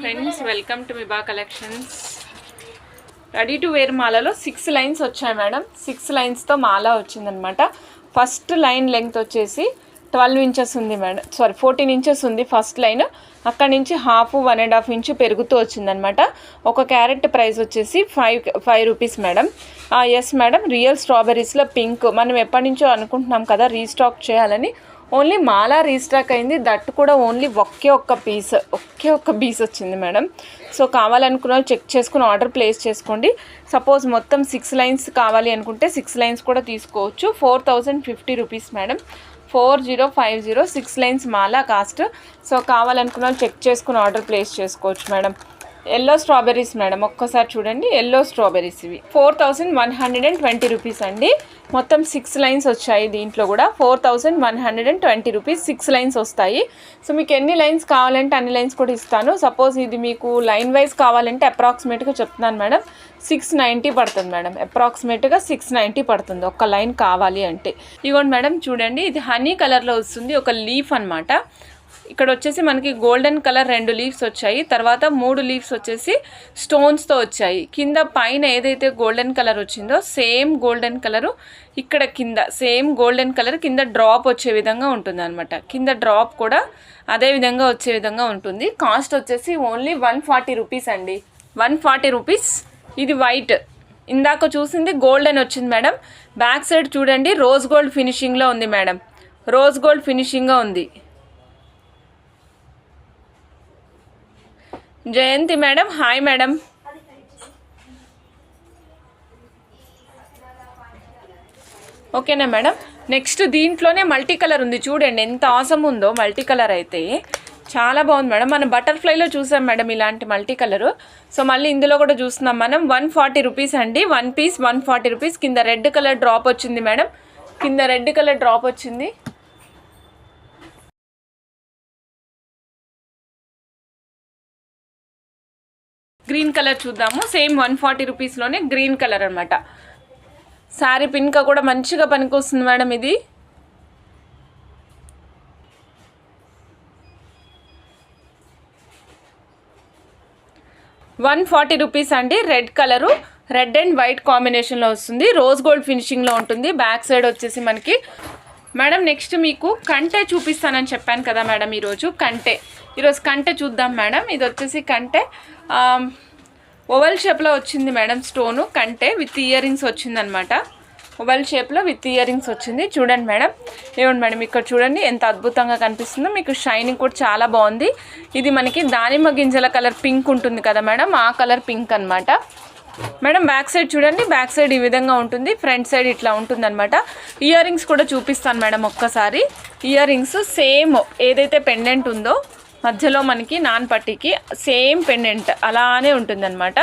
Friends welcome to Miba collections. Ready to wear మాలలో 6 lines వచ్చాయి madam. 6 లైన్స్తో మాల వచ్చిందనమాట. First line length వచ్చేసి 12 inches ఉంది మేడం, 14 ఇంచెస్ ఉంది ఫస్ట్ లైన్. అక్కడి నుంచి 1.5 ఇంచ్ పెరుగుతూ వచ్చిందనమాట. ఒక క్యారెట్ ప్రైస్ వచ్చేసి 5 rupees madam. Yes madam, real స్ట్రాబెర్రీస్లో పింక్ మనం ఎప్పటి నుంచో అనుకుంటున్నాం కదా రీస్టాక్ చేయాలని. ఓన్లీ మాలా రీస్టాక్ అయింది, దట్ కూడా ఓన్లీ ఒకే ఒక్క పీస్ వచ్చింది మేడం. సో కావాలనుకున్న వాళ్ళు చెక్ చేసుకుని ఆర్డర్ ప్లేస్ చేసుకోండి. సపోజ్ మొత్తం 6 లైన్స్ కావాలి అనుకుంటే 6 లైన్స్ కూడా తీసుకోవచ్చు. 4050 రూపీస్ మేడం. 4050 6 లైన్స్ మాలా కాస్ట్. సో కావాలనుకున్న వాళ్ళు చెక్ చేసుకుని ఆర్డర్ ప్లేస్ చేసుకోవచ్చు మేడం. ఎల్లో స్ట్రాబెర్రీస్ మేడం, ఒక్కసారి చూడండి. ఎల్లో స్ట్రాబెర్రీస్ ఇవి 4120 రూపీస్ అండి. మొత్తం 6 లైన్స్ వచ్చాయి. దీంట్లో కూడా 4120 రూపీస్ 6 లైన్స్ వస్తాయి. సో మీకు ఎన్ని లైన్స్ కావాలంటే అన్ని లైన్స్ కూడా ఇస్తాను. సపోజ్ ఇది మీకు లైన్ వైజ్ కావాలంటే అప్రాక్సిమేట్గా చెప్తున్నాను మేడం, 690 పడుతుంది మేడం. అప్రాక్సిమేట్గా 690 పడుతుంది ఒక లైన్ కావాలి అంటే. ఇదిగోండి మేడం చూడండి, ఇది హనీ కలర్లో వస్తుంది, ఒక లీఫ్ అనమాట. ఇక్కడ వచ్చేసి మనకి గోల్డెన్ కలర్ 2 లీవ్స్ వచ్చాయి, తర్వాత 3 లీవ్స్ వచ్చేసి స్టోన్స్తో వచ్చాయి. కింద పైన ఏదైతే గోల్డెన్ కలర్ వచ్చిందో సేమ్ గోల్డెన్ కలరు ఇక్కడ కింద సేమ్ గోల్డెన్ కలర్ కింద డ్రాప్ వచ్చే విధంగా ఉంటుంది అనమాట. కింద డ్రాప్ కూడా అదే విధంగా వచ్చే విధంగా ఉంటుంది. కాస్ట్ వచ్చేసి ఓన్లీ 140 రూపీస్ అండి. 140 రూపీస్. ఇది వైట్, ఇందాక చూసింది గోల్డెన్ వచ్చింది మేడం. బ్యాక్ సైడ్ చూడండి, రోజ్ గోల్డ్ ఫినిషింగ్లో ఉంది మేడం. రోజ్ గోల్డ్ ఫినిషింగ్గా ఉంది. జయంతి మేడం, హాయ్ మేడం. ఓకేనా మేడం. నెక్స్ట్ దీంట్లోనే మల్టీ కలర్ ఉంది చూడండి, ఎంత ఆసమ్ ఉందో. మల్టీ కలర్ అయితే చాలా బాగుంది మేడం. మనం బటర్ఫ్లైలో చూసాం మేడం ఇలాంటి మల్టీ కలరు. సో మళ్ళీ ఇందులో కూడా చూస్తున్నాం మనం. 140 రూపీస్ అండి. 1 పీస్ 140 రూపీస్. కింద రెడ్ కలర్ డ్రాప్ వచ్చింది మేడం, కింద రెడ్ కలర్ డ్రాప్ వచ్చింది. గ్రీన్ కలర్ చూద్దాము. సేమ్ 140 రూపీస్లోనే గ్రీన్ కలర్ అనమాట. శారీ పిన్క కూడా మంచిగా పనికొస్తుంది మేడం. ఇది 140 రూపీస్ అండి. Red colour, red and white కాంబినేషన్లో వస్తుంది. రోజ్ గోల్డ్ ఫినిషింగ్లో ఉంటుంది. బ్యాక్ సైడ్ వచ్చేసి మనకి మేడం నెక్స్ట్ మీకు కంటే చూపిస్తానని చెప్పాను కదా మేడం. ఈరోజు కంటే చూద్దాం మేడం. ఇది వచ్చేసి కంటే ఓవెల్ షేప్లో వచ్చింది మేడం. స్టోను కంటే విత్ ఇయర్ రింగ్స్ వచ్చిందనమాట. ఓవెల్ షేప్లో విత్ ఇయర్ రింగ్స్ వచ్చింది. చూడండి మేడం, ఏమండి మేడం ఇక్కడ చూడండి ఎంత అద్భుతంగా కనిపిస్తుందో. మీకు షైనింగ్ కూడా చాలా బాగుంది. ఇది మనకి దానిమ్మ గింజల కలర్ పింక్ ఉంటుంది కదా మేడం, ఆ కలర్ పింక్ అనమాట మేడం. బ్యాక్ సైడ్ చూడండి, బ్యాక్ సైడ్ ఈ విధంగా ఉంటుంది, ఫ్రంట్ సైడ్ ఇట్లా ఉంటుంది అనమాట. ఇయర్ రింగ్స్ కూడా చూపిస్తాను మేడం ఒక్కసారి. ఇయర్ రింగ్స్ సేమ్ ఏదైతే పెండెంట్ ఉందో మధ్యలో మనకి నాన్ పట్టీకి సేమ్ పెండెంట్ అలానే ఉంటుందన్నమాట.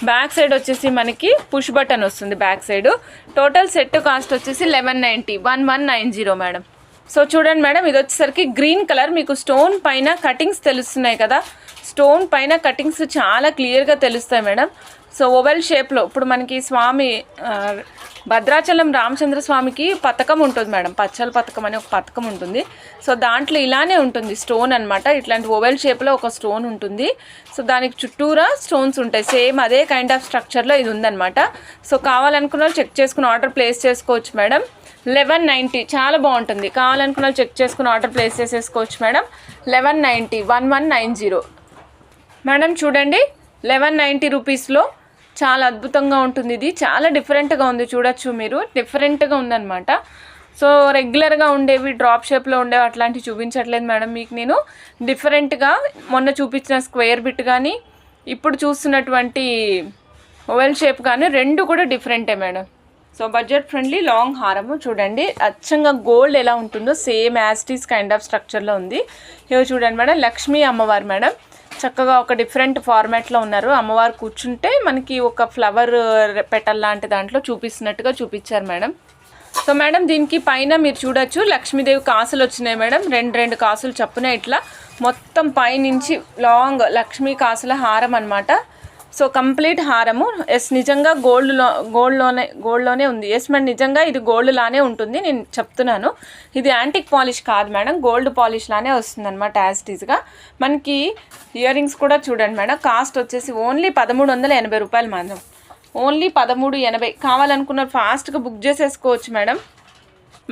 బ్యాక్ సైడ్ వచ్చేసి మనకి పుష్ బటన్ వస్తుంది back side. Total set cost వచ్చేసి 1190 మేడం. సో చూడండి మేడం, ఇది వచ్చేసరికి గ్రీన్ కలర్. మీకు స్టోన్ పైన కటింగ్స్ తెలుస్తున్నాయి కదా, స్టోన్ పైన కటింగ్స్ చాలా క్లియర్గా తెలుస్తాయి మేడం. సో ఓవెల్ షేప్లో ఇప్పుడు మనకి స్వామి భద్రాచలం రామచంద్ర స్వామికి పథకం ఉంటుంది మేడం, పచ్చల పథకం అనే ఒక పథకం ఉంటుంది. సో దాంట్లో ఇలానే ఉంటుంది స్టోన్ అనమాట. ఇట్లాంటి ఓవెల్ షేప్లో ఒక స్టోన్ ఉంటుంది. సో దానికి చుట్టూరా స్టోన్స్ ఉంటాయి. సేమ్ అదే కైండ్ ఆఫ్ స్ట్రక్చర్లో ఇది ఉందన్నమాట. సో కావాలనుకున్న వాళ్ళు చెక్ చేసుకుని ఆర్డర్ ప్లేస్ చేసుకోవచ్చు మేడం. 1190 చాలా బాగుంటుంది. కావాలనుకున్న వాళ్ళు చెక్ చేసుకుని ఆర్డర్ ప్లేస్ చేసేసుకోవచ్చు మేడం. 1190 మేడం. చూడండి 1190 రూపీస్లో చాలా అద్భుతంగా ఉంటుంది. ఇది చాలా డిఫరెంట్గా ఉంది, చూడొచ్చు మీరు. డిఫరెంట్గా ఉందన్నమాట. సో రెగ్యులర్గా ఉండేవి డ్రాప్ షేప్లో ఉండేవి అట్లాంటివి చూపించట్లేదు మేడం మీకు నేను. డిఫరెంట్గా మొన్న చూపించిన స్క్వేర్ బిట్ కానీ ఇప్పుడు చూస్తున్నటువంటి ఓవెల్ షేప్ కానీ రెండు కూడా డిఫరెంటే madam. So budget friendly long హారము చూడండి, అచ్చంగా గోల్డ్ ఎలా ఉంటుందో సేమ్ యాస్టీస్ కైండ్ ఆఫ్ స్ట్రక్చర్లో ఉంది. ఇవి చూడండి మేడం, లక్ష్మీ అమ్మవారు మేడం. చక్కగా ఒక డిఫరెంట్ ఫార్మాట్లో ఉన్నారు. అమ్మవారు కూర్చుంటే మనకి ఒక ఫ్లవర్ పెటల్ లాంటి దాంట్లో చూపిస్తున్నట్టుగా చూపించారు మేడం. సో మేడం దీనికి పైన మీరు చూడొచ్చు లక్ష్మీదేవి కాసులు వచ్చినాయి మేడం. 2 కాసులు చప్పున ఇట్లా మొత్తం పైనుంచి లాంగ్ లక్ష్మీ కాసుల హారం అనమాట. సో కంప్లీట్ హారము నిజంగా గోల్డ్లోనే ఉంది. మేడం నిజంగా ఇది గోల్డ్ లానే ఉంటుంది, నేను చెప్తున్నాను. ఇది యాంటిక్ పాలిష్ కాదు మేడం, గోల్డ్ పాలిష్ లానే వస్తుంది అనమాట యాజ్ ఇట్ ఈస్గా. మనకి ఇయర్ రింగ్స్ కూడా చూడండి మేడం, కాస్ట్ వచ్చేసి ఓన్లీ 1380 రూపాయలు మాత్రం, ఓన్లీ 1380. కావాలనుకున్న ఫాస్ట్గా బుక్ చేసేసుకోవచ్చు మేడం.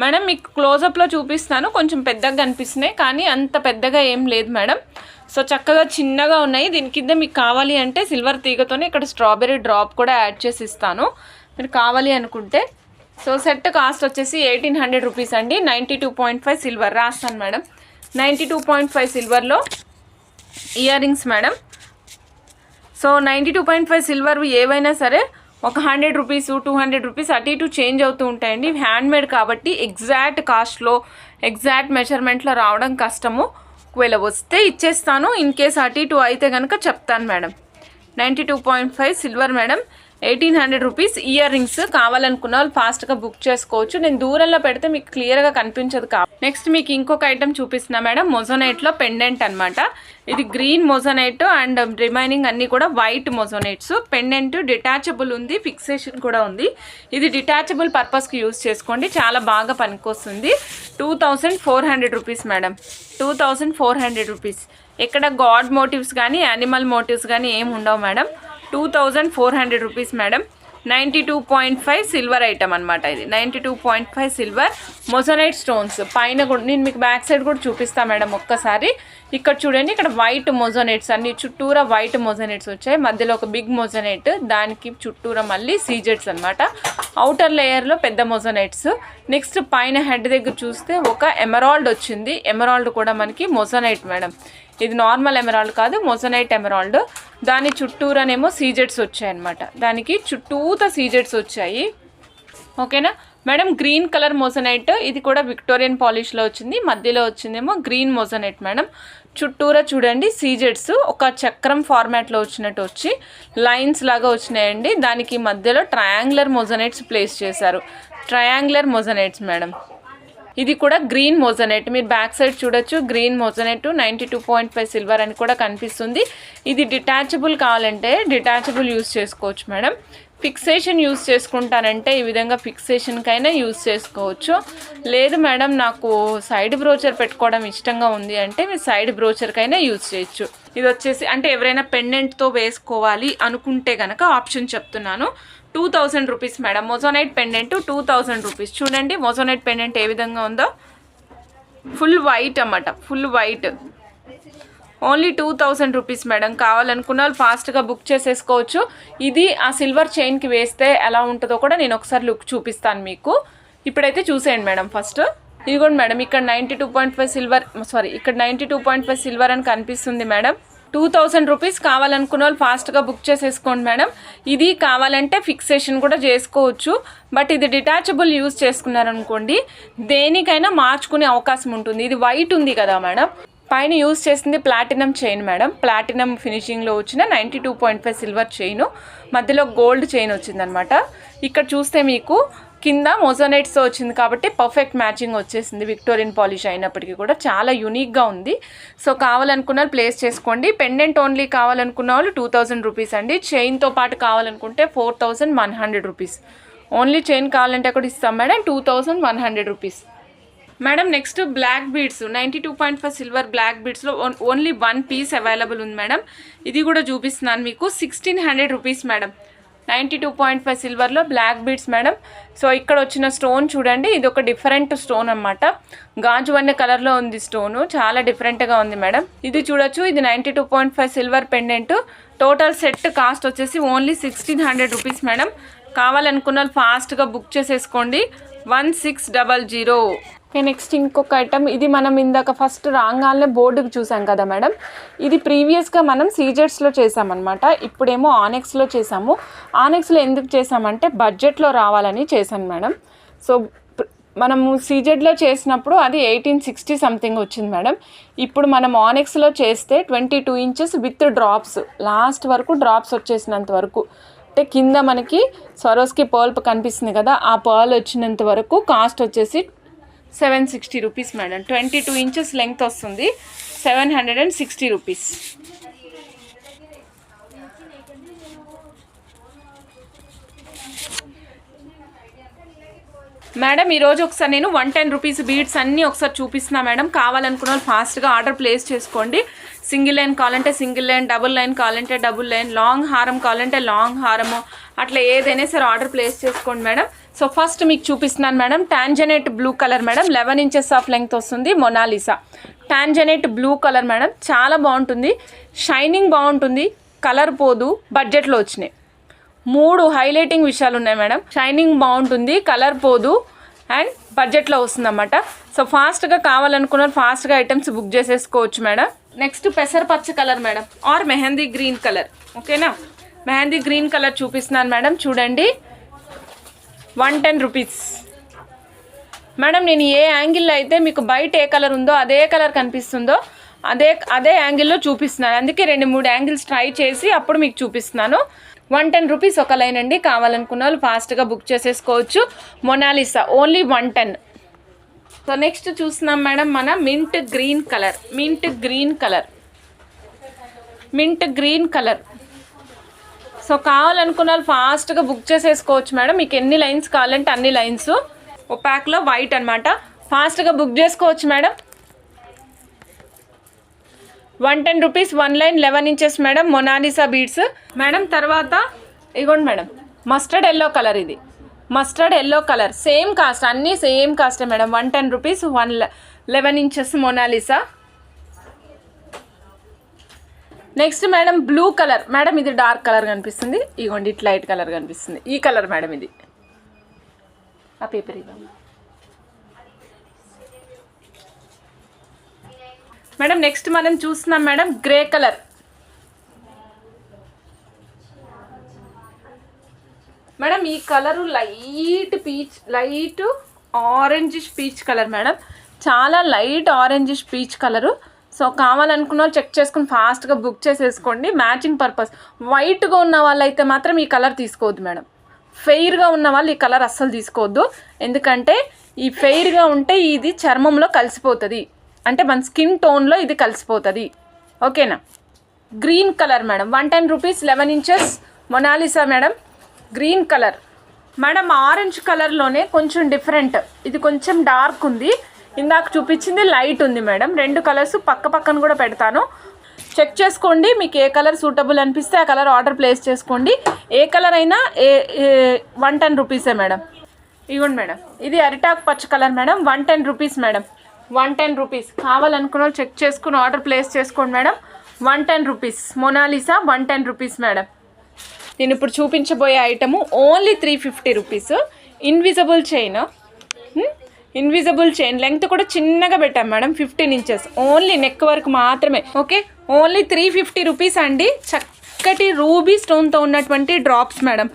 మేడం మీకు క్లోజప్లో చూపిస్తాను, కొంచెం పెద్దగా కనిపిస్తున్నాయి కానీ అంత పెద్దగా ఏం లేదు మేడం. సో చక్కగా చిన్నగా ఉన్నాయి. దీని కింద మీకు కావాలి అంటే సిల్వర్ తీగతోనే ఇక్కడ స్ట్రాబెర్రీ డ్రాప్ కూడా యాడ్ చేసి ఇస్తాను మీరు కావాలి అనుకుంటే. సో సెట్ కాస్ట్ వచ్చేసి 1800 రూపీస్ అండి. 92.5 సిల్వర్ రాస్తాను మేడం. 92.5 సిల్వర్లో ear rings madam. So 92.5 silver ఏవైనా సరే ఒక 100 రూపీస్ 200 రూపీస్ అటు ఇటు చేంజ్ అవుతూ ఉంటాయండి. హ్యాండ్మేడ్ కాబట్టి ఎగ్జాక్ట్ కాస్ట్లో ఎగ్జాక్ట్ మెజర్మెంట్లో రావడం కష్టము. ఒకవేళ వస్తే ఇచ్చేస్తాను, ఇన్ కేస్ అటు ఇటు అయితే కనుక చెప్తాను madam. 92.5 silver madam, 1800 rupees ear rings. కావాలనుకున్న వాళ్ళు ఫాస్ట్గా బుక్ చేసుకోవచ్చు. నేను దూరంలో పెడితే మీకు క్లియర్గా కనిపించదు కాబట్టి. నెక్స్ట్ మీకు ఇంకొక ఐటమ్ చూపిస్తున్నా మేడం, మొజోనైట్లో పెండెంట్ అనమాట. ఇది గ్రీన్ మొజోనైట్ అండ్ రిమైనింగ్ అన్నీ కూడా వైట్ మొజోనైట్స్. పెండెంట్ డిటాచబుల్ ఉంది, ఫిక్సేషన్ కూడా ఉంది. ఇది డిటాచబుల్ పర్పస్కి యూజ్ చేసుకోండి, చాలా బాగా పనికొస్తుంది. 2400 రూపీస్ మేడం, 2400 రూపీస్. ఇక్కడ గాడ్ మోటివ్స్ కానీ యానిమల్ మోటివ్స్ కానీ ఏమి ఉండవు madam. 2400 rupees madam. 92.5 silver item అనమాట ఇది. 92.5 సిల్వర్ మొజోనైట్ స్టోన్స్. పైన కూడా నేను మీకు బ్యాక్ సైడ్ కూడా చూపిస్తాను మేడం ఒక్కసారి. ఇక్కడ చూడండి, ఇక్కడ వైట్ మొజోనైట్స్ అన్ని చుట్టూరా వైట్ మొజోనైట్స్ వచ్చాయి. మధ్యలో ఒక బిగ్ మొజోనైట్, దానికి చుట్టూరా మళ్ళీ సీజెట్స్ అనమాట. అవుటర్ లేయర్లో పెద్ద మొజోనైట్స్. నెక్స్ట్ పైన హెడ్ దగ్గర చూస్తే ఒక ఎమరాల్డ్ వచ్చింది. ఎమరాల్డ్ కూడా మనకి మొజోనైట్ మేడం. ఇది నార్మల్ ఎమరాల్డ్ కాదు, మొజోనైట్ ఎమరాల్డ్. దాని చుట్టూరానేమో సీజెట్స్ వచ్చాయన్నమాట. దానికి చుట్టూత సీజెట్స్ వచ్చాయి. ఓకేనా మేడం. గ్రీన్ కలర్ మొజోనైట్, ఇది కూడా విక్టోరియన్ పాలిష్లో వచ్చింది. మధ్యలో వచ్చిందేమో గ్రీన్ మొజోనైట్ మేడం. చుట్టూరా చూడండి సీజెట్స్ ఒక చక్రం ఫార్మాట్లో వచ్చినట్టు వచ్చి లైన్స్ లాగా వచ్చినాయండి. దానికి మధ్యలో ట్రయాంగులర్ మొజోనైట్స్ ప్లేస్ చేశారు. Triangular moissanites madam. ఇది కూడా గ్రీన్ మొజోనైట్, మీరు బ్యాక్ సైడ్ చూడొచ్చు. గ్రీన్ మొజోనైట్ 92.5 సిల్వర్ అని కూడా కనిపిస్తుంది. ఇది డిటాచబుల్ కావాలంటే డిటాచబుల్ యూస్ చేసుకోవచ్చు మేడం. ఫిక్సేషన్ యూస్ చేసుకుంటానంటే ఈ విధంగా ఫిక్సేషన్కైనా యూస్ చేసుకోవచ్చు. లేదు మేడం నాకు సైడ్ బ్రోచర్ పెట్టుకోవడం ఇష్టంగా ఉంది అంటే మీరు సైడ్ బ్రోచర్కైనా యూస్ చేయొచ్చు. ఇది వచ్చేసి అంటే ఎవరైనా పెండెంట్తో వేసుకోవాలి అనుకుంటే కనుక ఆప్షన్ చెప్తున్నాను. 2000 rupees madam. Moissanite pendant 2000 rupees. చూడండి మొజోనైట్ పెండెంట్ ఏ విధంగా ఉందో, ఫుల్ వైట్ అన్నమాట, full white. Only 2000 rupees madam. కావాలనుకున్న వాళ్ళు ఫాస్ట్గా బుక్ చేసేసుకోవచ్చు. ఇది ఆ సిల్వర్ చైన్కి వేస్తే ఎలా ఉంటుందో కూడా నేను ఒకసారి లుక్ చూపిస్తాను మీకు. ఇప్పుడైతే చూసేయండి మేడం ఫస్ట్. ఇదిగోండి మేడం, ఇక్కడ 92.5 సిల్వర్ ఇక్కడ 92.5 సిల్వర్ అని కనిపిస్తుంది మేడం. 2000 రూపీస్. కావాలనుకున్న వాళ్ళు ఫాస్ట్గా బుక్ చేసేసుకోండి మేడం. ఇది కావాలంటే ఫిక్సేషన్ కూడా చేసుకోవచ్చు. బట్ ఇది డిటాచబుల్ యూజ్ చేసుకున్నారనుకోండి దేనికైనా మార్చుకునే అవకాశం ఉంటుంది. ఇది వైట్ ఉంది కదా మేడం, పైన యూజ్ చేసింది ప్లాటినం చైన్ మేడం. ప్లాటినం ఫినిషింగ్లో వచ్చిన 92.5 సిల్వర్ చైన్, మధ్యలో గోల్డ్ చైన్ వచ్చిందనమాట. ఇక్కడ చూస్తే మీకు కింద మొజోనైట్స్తో వచ్చింది కాబట్టి పర్ఫెక్ట్ మ్యాచింగ్ వచ్చేసింది. విక్టోరియన్ పాలిష్ అయినప్పటికీ కూడా చాలా యూనిక్గా ఉంది. సో కావాలనుకున్న ప్లేస్ చేసుకోండి. పెండెంట్ ఓన్లీ కావాలనుకున్న వాళ్ళు 2000 రూపీస్ అండి. చైన్తో పాటు కావాలనుకుంటే 4100 రూపీస్. ఓన్లీ చైన్ కావాలంటే కూడా ఇస్తాం madam. 2100 rupees madam. Next black beads 92.5 silver black బీడ్స్లో ఓన్లీ 1 పీస్ అవైలబుల్ ఉంది మేడం. ఇది కూడా చూపిస్తున్నాను మీకు. 1600 రూపీస్ మేడం. 92.5 సిల్వర్లో బ్లాక్ బీడ్స్ మేడం. సో ఇక్కడ వచ్చిన స్టోన్ చూడండి, ఇది ఒక డిఫరెంట్ స్టోన్ అన్నమాట. గాజు వన్నె కలర్లో ఉంది స్టోను, చాలా డిఫరెంట్గా ఉంది మేడం. ఇది చూడొచ్చు, ఇది 92.5 silver pendant. Total set cost వచ్చేసి ఓన్లీ 1600 రూపీస్ మేడం. కావాలనుకున్న ఫాస్ట్గా బుక్ చేసేసుకోండి. 1600. ఓకే నెక్స్ట్ ఇంకొక ఐటమ్, ఇది మనం ఇందాక ఫస్ట్ రాగానే బోర్డుకి చూసాం కదా మేడం. ఇది ప్రీవియస్గా మనం సీజెట్స్లో చేసామన్నమాట. ఇప్పుడేమో ఆనెక్స్లో చేసాము. ఆనెక్స్లో ఎందుకు చేసామంటే బడ్జెట్లో రావాలని చేశాను మేడం. సో మనము సీజెడ్లో చేసినప్పుడు అది 1860 సంథింగ్ వచ్చింది మేడం. ఇప్పుడు మనం ఆనెక్స్లో చేస్తే 22 ఇంచెస్ విత్ డ్రాప్స్, లాస్ట్ వరకు డ్రాప్స్ వచ్చేసినంత వరకు, అంటే కింద మనకి స్వరోస్కి పర్ల్ కనిపిస్తుంది కదా, ఆ పర్ల్ వచ్చినంత వరకు కాస్ట్ వచ్చేసి 760 రూపీస్ మేడం. 22 ఇంచెస్ లెంగ్త్ వస్తుంది, 760 రూపీస్. మేడం ఈరోజు ఒకసారి నేను 110 రూపీస్ బీడ్స్ అన్నీ ఒకసారి చూపిస్తున్నా మేడం. కావాలనుకున్న వాళ్ళు ఫాస్ట్గా ఆర్డర్ ప్లేస్ చేసుకోండి. సింగిల్ లైన్ కావాలంటే సింగిల్ లైన్, డబుల్ లైన్ కావాలంటే డబుల్ లైన్, లాంగ్ హారం కావాలంటే లాంగ్ హారము, అట్లా ఏదైనా సరే ఆర్డర్ ప్లేస్ చేసుకోండి మేడం. సో ఫస్ట్ మీకు చూపిస్తున్నాను madam tanzanite blue colour madam. 11 inches of length వస్తుంది. Mona Lisa tanzanite blue colour madam. చాలా బాగుంటుంది, షైనింగ్ బాగుంటుంది, కలర్ పోదు, బడ్జెట్లో వచ్చినాయి. 3 హైలైటింగ్ విషయాలు ఉన్నాయి మేడం. షైనింగ్ బాగుంటుంది, కలర్ పోదు అండ్ బడ్జెట్లో వస్తుందన్నమాట. సో ఫాస్ట్గా కావాలనుకున్నారు ఫాస్ట్గా ఐటమ్స్ బుక్ చేసేసుకోవచ్చు మేడం. నెక్స్ట్ పెసరపచ్చ colour madam or mehndi green colour. ఓకేనా, మెహందీ గ్రీన్ కలర్ చూపిస్తున్నాను మేడం. చూడండి 110 రూపీస్ మేడం. నేను ఏ యాంగిల్లో అయితే మీకు బయట ఏ కలర్ ఉందో అదే కలర్ కనిపిస్తుందో అదే యాంగిల్లో చూపిస్తున్నాను. అందుకే 2-3 యాంగిల్స్ ట్రై చేసి అప్పుడు మీకు చూపిస్తున్నాను. 110 రూపీస్ ఒక లైన్ అండి. కావాలనుకున్న వాళ్ళు ఫాస్ట్గా బుక్ చేసేసుకోవచ్చు. Mona Lisa only 110. సో నెక్స్ట్ చూస్తున్నాం మేడం మన మింట్ గ్రీన్ కలర్. సో కావాలనుకున్న వాళ్ళు ఫాస్ట్గా బుక్ చేసేసుకోవచ్చు మేడం. మీకు ఎన్ని లైన్స్ కావాలంటే అన్ని లైన్స్. ఓ ప్యాక్లో వైట్ అనమాట. ఫాస్ట్గా బుక్ చేసుకోవచ్చు madam. 110 rupees 1 line 11 inches madam. Mona Lisa beads madam. తర్వాత ఇగోండి మేడం మస్టర్డ్ ఎల్లో కలర్. ఇది mustard yellow colour same cost, అన్నీ సేమ్ కాస్టే madam. 110 rupees 11 inches Mona Lisa. Next madam blue colour madam. ఇది డార్క్ కలర్ కనిపిస్తుంది. ఇగోండి ఇట్ లైట్ కలర్ కనిపిస్తుంది. ఈ కలర్ మేడం. ఇది ఆ పేపర్ ఇవ్వ మేడం. నెక్స్ట్ మనం చూస్తున్నాం మేడం గ్రే కలర్. మేడం ఈ colour light orangish peach colour madam. చాలా light orangish peach colour. So కావాలనుకున్న వాళ్ళు చెక్ చేసుకుని ఫాస్ట్గా బుక్ చేసేసుకోండి. Matching purpose. వైట్గా ఉన్న వాళ్ళైతే మాత్రం ఈ కలర్ తీసుకోవద్దు మేడం. ఫెయిర్గా ఉన్న వాళ్ళు ఈ కలర్ అస్సలు తీసుకోవద్దు. ఎందుకంటే ఈ ఫెయిర్గా ఉంటే ఇది చర్మంలో కలిసిపోతుంది, అంటే మన స్కిన్ టోన్లో ఇది కలిసిపోతుంది. ఓకేనా. Green colour madam. 110 rupees 11 inches Mona Lisa madam. Green colour madam. Orange కలర్లోనే కొంచెం డిఫరెంట్. ఇది కొంచెం డార్క్ ఉంది, ఇందాక చూపించింది లైట్ ఉంది మేడం. 2 కలర్స్ పక్క పక్కన కూడా పెడతాను, చెక్ చేసుకోండి. మీకు ఏ కలర్ సూటబుల్ అనిపిస్తే ఆ కలర్ ఆర్డర్ ప్లేస్ చేసుకోండి. ఏ కలర్ అయినా 110 రూపీసే మేడం. ఇవ్వండి మేడం. ఇది అరిటాక్ పచ్చ colour madam. 110 rupees madam. 110 rupees. కావాలనుకున్న వాళ్ళు చెక్ చేసుకుని ఆర్డర్ ప్లేస్ చేసుకోండి madam. 110 rupees Mona Lisa. 110 rupees madam. నేను ఇప్పుడు చూపించబోయే item only 350 rupees. Invisible chain length కూడా చిన్నగా పెట్టాం మేడం. 15 ఇంచెస్ ఓన్లీ నెక్ వరకు మాత్రమే. ఓకే, ఓన్లీ 350 రూపీస్ అండి. చక్కటి రూబీ స్టోన్తో ఉన్నటువంటి డ్రాప్స్ మేడం.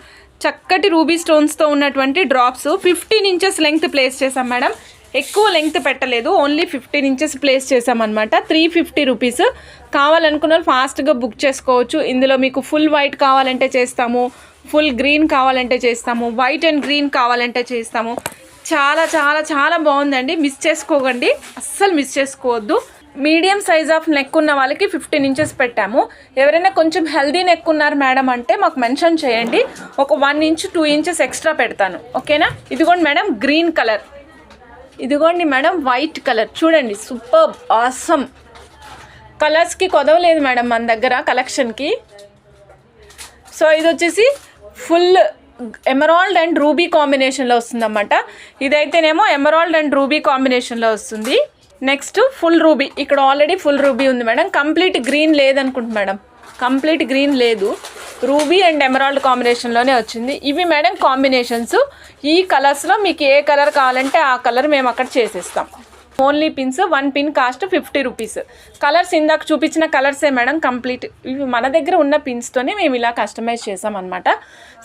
చక్కటి రూబీ స్టోన్స్తో ఉన్నటువంటి డ్రాప్స్ 15 ఇంచెస్ లెంగ్త్ ప్లేస్ చేసాం మేడం. ఎక్కువ లెంగ్త్ పెట్టలేదు, ఓన్లీ 15 ఇంచెస్ ప్లేస్ చేసామన్నమాట. 350 రూపీస్. కావాలనుకున్న వాళ్ళు ఫాస్ట్గా బుక్ చేసుకోవచ్చు. ఇందులో మీకు ఫుల్ వైట్ కావాలంటే చేస్తాము, ఫుల్ గ్రీన్ కావాలంటే చేస్తాము, వైట్ అండ్ గ్రీన్ కావాలంటే చేస్తాము. చాలా చాలా చాలా బాగుందండి. మిస్ చేసుకోకండి, అస్సలు మిస్ చేసుకోవద్దు. మీడియం సైజ్ ఆఫ్ నెక్ ఉన్న వాళ్ళకి 15 ఇంచెస్ పెట్టాము. ఎవరైనా కొంచెం హెల్దీ నెక్ ఉన్నారు మేడం అంటే మాకు మెన్షన్ చేయండి, ఒక 1 ఇంచ్ 2 ఇంచెస్ ఎక్స్ట్రా పెడతాను. ఓకేనా. ఇదిగోండి మేడం గ్రీన్ కలర్. ఇదిగోండి మేడం వైట్ కలర్. చూడండి సూపర్ ఆసమ్. కలర్స్కి కొదవలేదు మేడం మన దగ్గర కలెక్షన్కి. సో ఇది వచ్చేసి ఫుల్ ఎమరాల్డ్ అండ్ రూబీ కాంబినేషన్లో వస్తుందన్నమాట. ఇదైతేనేమో ఎమరాల్డ్ అండ్ రూబీ కాంబినేషన్లో వస్తుంది. Next full ruby. ఇక్కడ ఆల్రెడీ ఫుల్ రూబీ ఉంది మేడం. కంప్లీట్ గ్రీన్ లేదనుకుంటు మేడం. కంప్లీట్ గ్రీన్ లేదు, రూబీ అండ్ ఎమరాల్డ్ కాంబినేషన్లోనే వచ్చింది. ఇవి మేడం కాంబినేషన్స్. ఈ కలర్స్లో మీకు ఏ కలర్ కావాలంటే ఆ కలర్ మేము అక్కడ చేసేస్తాం. Only pins. 1 pin cost 50 rupees. Colours ఇందాక చూపించిన కలర్సే మేడం కంప్లీట్. ఇవి మన దగ్గర ఉన్న పిన్స్తోనే మేము ఇలా కస్టమైజ్ చేసామన్నమాట.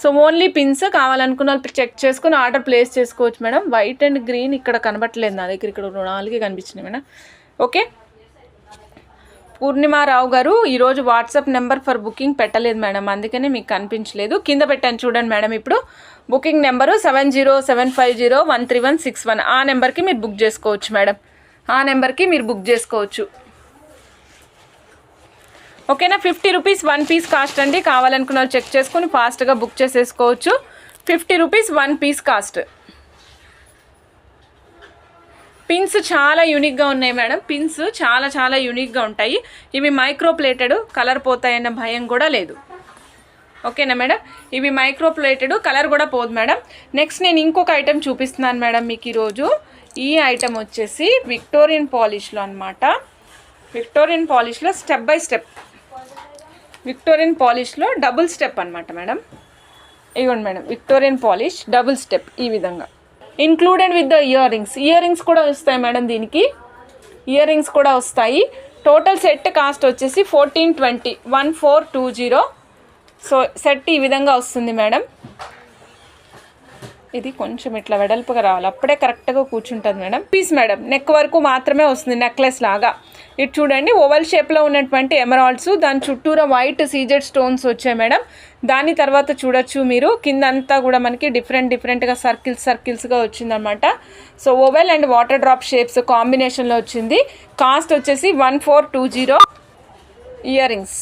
So only pins. కావాలనుకున్న చెక్ చేసుకుని ఆర్డర్ ప్లేస్ చేసుకోవచ్చు మేడం. వైట్ అండ్ గ్రీన్ ఇక్కడ కనబట్టలేదు నా దగ్గర, ఇక్కడ 4 కనిపించినాయి మేడం. ఓకే. పూర్ణిమారావు గారు ఈరోజు వాట్సాప్ నెంబర్ ఫర్ బుకింగ్ పెట్టలేదు మేడం, అందుకనే మీకు కనిపించలేదు. కింద పెట్టాను చూడండి మేడం. ఇప్పుడు బుకింగ్ నెంబరు 7075013161. ఆ నెంబర్కి మీరు బుక్ చేసుకోవచ్చు మేడం. ఆ నెంబర్కి మీరు బుక్ చేసుకోవచ్చు. ఓకేనా. 50 రూపీస్ 1 పీస్ కాస్ట్ అండి. కావాలనుకున్న వాళ్ళు చెక్ చేసుకుని ఫాస్ట్గా బుక్ చేసేసుకోవచ్చు. 50 రూపీస్ 1 పీస్ కాస్ట్. పిన్స్ చాలా యూనిక్గా ఉన్నాయి మేడం. పిన్స్ చాలా చాలా యూనిక్గా ఉంటాయి. ఇవి మైక్రో ప్లేటెడ్, కలర్ పోతాయన్న భయం కూడా లేదు. ఓకేనా మేడం, ఇవి మైక్రో ప్లేటెడ్, కలర్ కూడా పోదు మేడం. నెక్స్ట్ నేను ఇంకొక ఐటెం చూపిస్తున్నాను మేడం మీకు ఈరోజు. ఈ ఐటెం వచ్చేసి విక్టోరియన్ పాలిష్లో అనమాట. విక్టోరియన్ పాలిష్లో స్టెప్ బై స్టెప్, విక్టోరియన్ పాలిష్లో డబుల్ స్టెప్ అనమాట మేడం. ఇవ్వండి madam, Victorian polish double step ఈ విధంగా, included with the earrings. Earrings కూడా వస్తాయి మేడం, దీనికి ఇయర్ రింగ్స్ కూడా వస్తాయి. టోటల్ సెట్ కాస్ట్ వచ్చేసి 1420, 1420. సో సెట్ ఈ విధంగా వస్తుంది మేడం. ఇది కొంచెం ఇట్లా వెడల్పుగా రావాలి, అప్పుడే కరెక్ట్గా కూర్చుంటుంది మేడం. పీస్ మేడం, నెక్ వరకు మాత్రమే వస్తుంది, నెక్లెస్ లాగా. ఇటు చూడండి, ఓవల్ షేప్లో ఉన్నటువంటి ఎమరాల్డ్స్, దాని చుట్టూరా వైట్ సీజెడ్ స్టోన్స్ వచ్చాయి మేడం. దాని తర్వాత చూడొచ్చు మీరు, కింద అంతా కూడా మనకి డిఫరెంట్గా సర్కిల్స్గా వచ్చిందనమాట. So oval and water drop shapes కాంబినేషన్లో వచ్చింది. కాస్ట్ వచ్చేసి 1420. Earrings.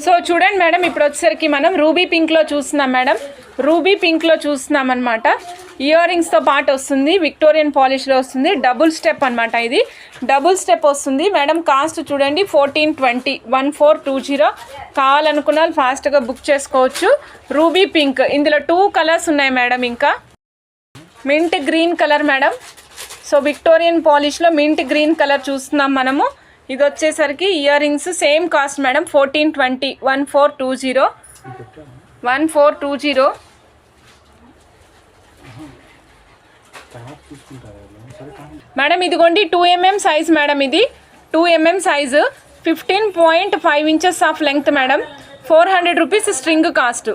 సో చూడండి మేడం, ఇప్పుడు వచ్చేసరికి మనం రూబీ పింక్లో చూస్తున్నాం మేడం. రూబీ పింక్లో చూస్తున్నాం అనమాట. ఇయర్ రింగ్స్తో పాటు వస్తుంది, విక్టోరియన్ పాలిష్లో వస్తుంది, డబుల్ స్టెప్ అనమాట. ఇది డబుల్ స్టెప్ వస్తుంది మేడం. కాస్ట్ చూడండి 1420, 1420. కావాలనుకున్న వాళ్ళు ఫాస్ట్గా బుక్ చేసుకోవచ్చు. రూబీ పింక్, ఇందులో 2 కలర్స్ ఉన్నాయి మేడం. ఇంకా mint green colour madam. So Victorian పాలిష్లో మింట్ గ్రీన్ కలర్ చూస్తున్నాం మనము. ఇది వచ్చేసరికి earrings same cost madam, 1420, 1420, 1420. Madam ఇదిగోండి 2mm సైజ్ మేడం. ఇది 2mm size, 15.5 inches of length madam. 400 rupees string cost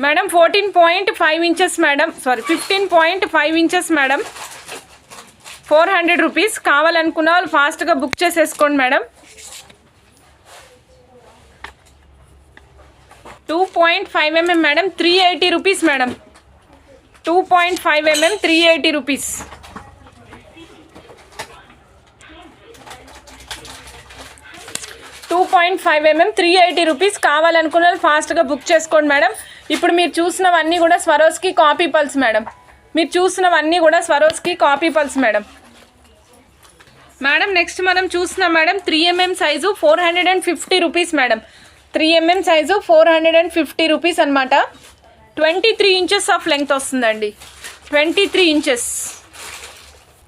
madam. 14.5 inches madam, sorry 15.5 inches madam. 400 rupees. కావాలనుకున్న వాళ్ళు ఫాస్ట్గా బుక్ చేసేసుకోండి madam. 2.5mm madam, 380 rupees madam. 2.5mm 380 rupees. $2.5mm 380 rupees. కావాలనుకున్న వాళ్ళు ఫాస్ట్గా book చేసుకోండి మేడం. ఇప్పుడు మీరు చూసినవన్నీ కూడా స్వరోస్కి కాపీ పల్స్ మేడం. మీరు చూసినవన్నీ కూడా Swarovski copy pulse madam. Madam next మనం చూస్తున్నాం madam 3mm size 450 rupees madam. 3mm size 450 rupees అనమాట. 23 ఇంచెస్ ఆఫ్ లెంగ్త్ వస్తుందండి, 23 ఇంచెస్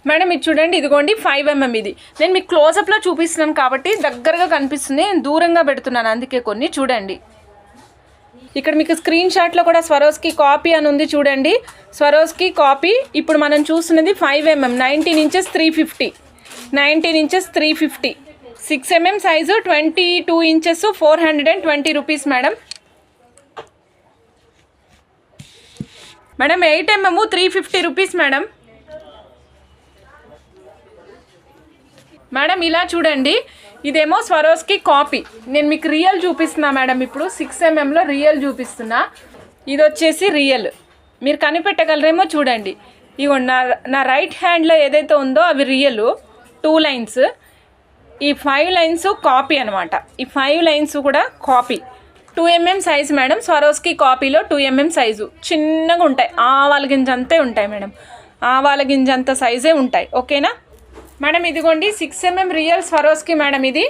మేడం. ఇది చూడండి, ఇదిగోండి 5mm. ఇది నేను మీకు క్లోజప్లో చూపిస్తున్నాను కాబట్టి దగ్గరగా కనిపిస్తుంది, నేను దూరంగా పెడుతున్నాను అందుకే కొన్ని. చూడండి ఇక్కడ మీకు స్క్రీన్ షాట్లో కూడా స్వరోస్కి కాపీ అని ఉంది చూడండి, స్వరోస్కి కాపీ. ఇప్పుడు మనం చూస్తున్నది 5mm, 19 inches 350, 19 inches 350. 6mm size 22 inches 420 rupees madam. Madam 8mm 350 rupees madam. Madam ఇలా చూడండి, ఇదేమో స్వరోస్కి కాపీ. నేను మీకు రియల్ చూపిస్తున్నా మేడం. ఇప్పుడు 6mmలో రియల్ చూపిస్తున్నా. ఇది వచ్చేసి రియల్, మీరు కనిపెట్టగలరేమో చూడండి. ఇగో నా రైట్ హ్యాండ్లో ఏదైతే ఉందో అవి రియల్ 2 లైన్స్. ఈ 5 లైన్స్ కాపీ అనమాట. ఈ 5 లైన్స్ కూడా copy. 2mm size madam. Swarovski కాపీలో 2mm సైజు చిన్నగా ఉంటాయి, ఆవాల గింజ అంతే ఉంటాయి మేడం. ఆవాల గింజ అంత సైజే ఉంటాయి. ఓకేనా మేడం. ఇదిగోండి 6mm రియల్ స్వరోస్కి మేడం. ఇది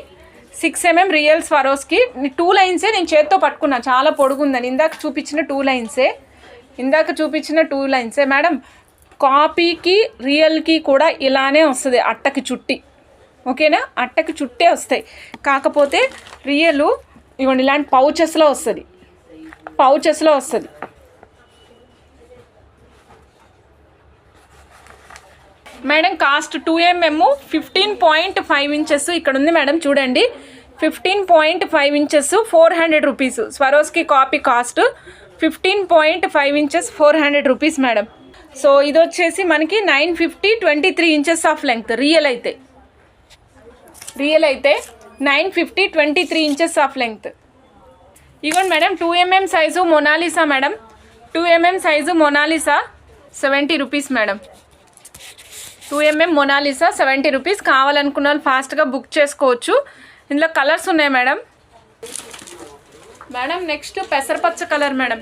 6mm రియల్ స్వరోస్కి 2 లైన్సే నేను చేత్తో పట్టుకున్నా, చాలా పొడుగుందని. ఇందాక చూపించిన 2 లైన్సే మేడం. కాపీకి రియల్కి కూడా ఇలానే వస్తుంది, అట్టకి చుట్టి. ఓకేనా, అట్టకి చుట్టే వస్తాయి. కాకపోతే రియల్ ఇవ్వండి ఇలాంటి పౌచెస్లో వస్తుంది, మేడం. కాస్ట్ 2mm 15.5 ఇంచెస్ ఇక్కడ ఉంది మేడం. చూడండి 15.5 inches 400 rupees. Swarovski copy cost 15.5 inches 400 rupees madam. So ఇది వచ్చేసి మనకి 950, 23 ఇంచెస్ ఆఫ్ లెంగ్త్. రియల్ అయితే 950, 23 ఇంచెస్ ఆఫ్ లెంగ్త్. ఇవ్వండి madam 2mm size Mona Lisa madam. 2mm size Mona Lisa 70 rupees madam. 2mm Mona Lisa 70 rupees. కావాలనుకున్న వాళ్ళు ఫాస్ట్గా బుక్ చేసుకోవచ్చు. ఇందులో కలర్స్ ఉన్నాయి మేడం. నెక్స్ట్ పెసరపచ్చ కలర్ మేడం.